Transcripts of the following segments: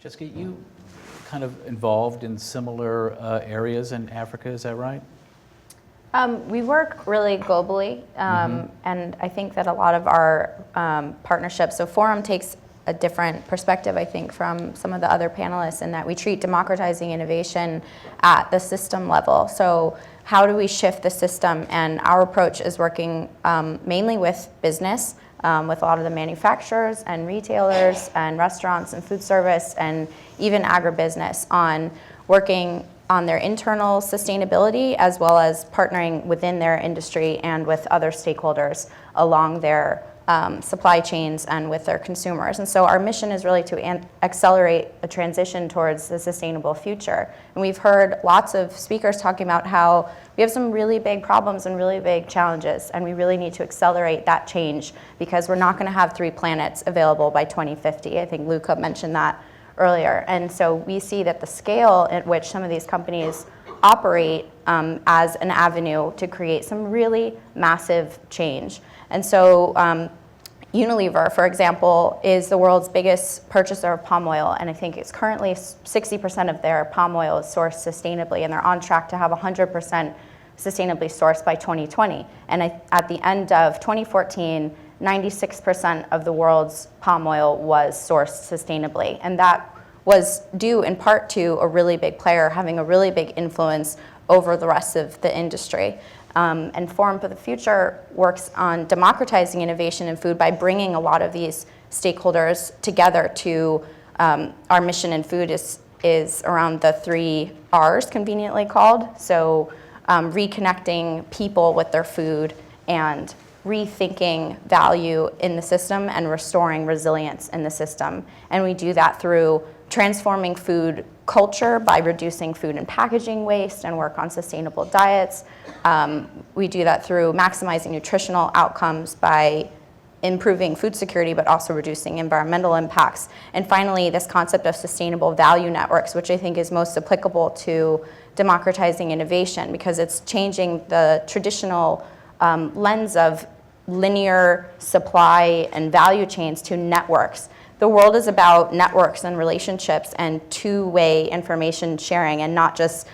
Jessica, you kind of involved in similar areas in Africa, is that right? We work really globally, and I think that a lot of our partnerships, so Forum takes a different perspective, I think, from some of the other panelists in that we treat democratizing innovation at the system level. So how do we shift the system? And our approach is working mainly with business, with a lot of the manufacturers and retailers and restaurants and food service and even agribusiness on working on their internal sustainability as well as partnering within their industry and with other stakeholders along their supply chains and with their consumers. And so our mission is really to accelerate a transition towards a sustainable future. And we've heard lots of speakers talking about how we have some really big problems and really big challenges, and we really need to accelerate that change because we're not going to have 3 planets available by 2050. I think Luca mentioned that earlier. And so we see that the scale at which some of these companies operate as an avenue to create some really massive change. And so Unilever, for example, is the world's biggest purchaser of palm oil, and I think it's currently 60% of their palm oil is sourced sustainably, and they're on track to have 100% sustainably sourced by 2020. And at the end of 2014, 96% of the world's palm oil was sourced sustainably, and that was due in part to a really big player having a really big influence over the rest of the industry. And Forum for the Future works on democratizing innovation in food by bringing a lot of these stakeholders together to, our mission in food is around the 3 R's, conveniently called. So reconnecting people with their food and rethinking value in the system and restoring resilience in the system. And we do that through transforming food culture by reducing food and packaging waste and work on sustainable diets. We do that through maximizing nutritional outcomes by improving food security, but also reducing environmental impacts. And finally, this concept of sustainable value networks, which I think is most applicable to democratizing innovation because it's changing the traditional lens of linear supply and value chains to networks. The world is about networks and relationships and two-way information sharing and not just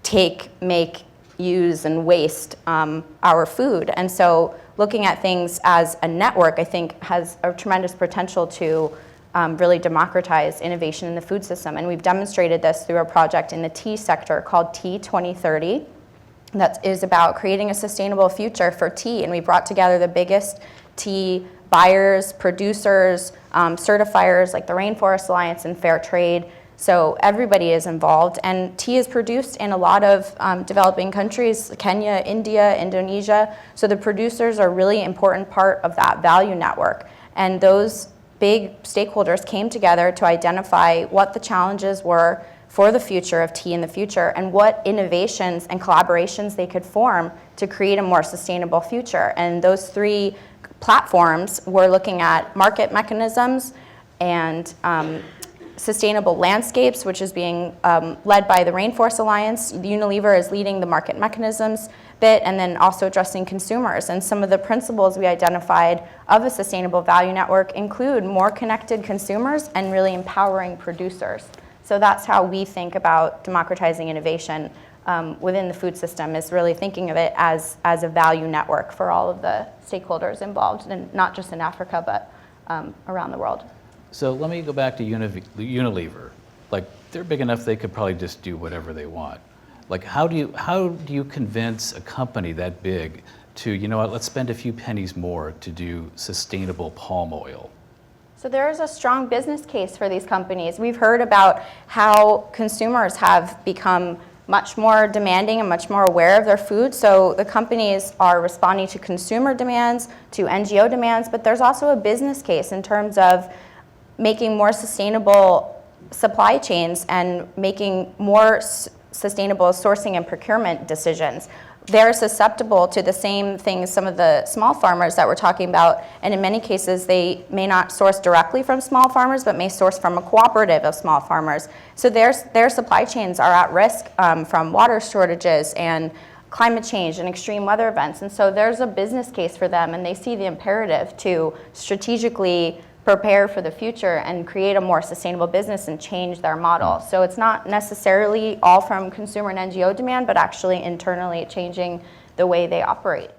take, make, use, and waste our food. And so looking at things as a network, I think, has a tremendous potential to really democratize innovation in the food system. And we've demonstrated this through a project in the tea sector called Tea 2030 that is about creating a sustainable future for tea. And we brought together the biggest tea buyers, producers, certifiers like the Rainforest Alliance and Fair Trade. So everybody is involved. And tea is produced in a lot of developing countries, Kenya, India, Indonesia. So the producers are a really important part of that value network. And those big stakeholders came together to identify what the challenges were for the future of tea in the future and what innovations and collaborations they could form to create a more sustainable future. And those 3 platforms were looking at market mechanisms and sustainable landscapes, which is being led by the Rainforest Alliance. Unilever is leading the market mechanisms bit, and then also addressing consumers. And some of the principles we identified of a sustainable value network include more connected consumers and really empowering producers. So that's how we think about democratizing innovation within the food system, is really thinking of it as a value network for all of the stakeholders involved, and not just in Africa, but around the world. So let me go back to Unilever. Like, they're big enough they could probably just do whatever they want. Like, how do you convince a company that big to, you know what, let's spend a few pennies more to do sustainable palm oil? So there is a strong business case for these companies. We've heard about how consumers have become much more demanding and much more aware of their food. So the companies are responding to consumer demands, to NGO demands, but there's also a business case in terms of making more sustainable supply chains and making more sustainable sourcing and procurement decisions. They're susceptible to the same things some of the small farmers that we're talking about, and in many cases they may not source directly from small farmers but may source from a cooperative of small farmers. So their supply chains are at risk from water shortages and climate change and extreme weather events, and so there's a business case for them, and they see the imperative to strategically prepare for the future and create a more sustainable business and change their model. So it's not necessarily all from consumer and NGO demand, but actually internally changing the way they operate.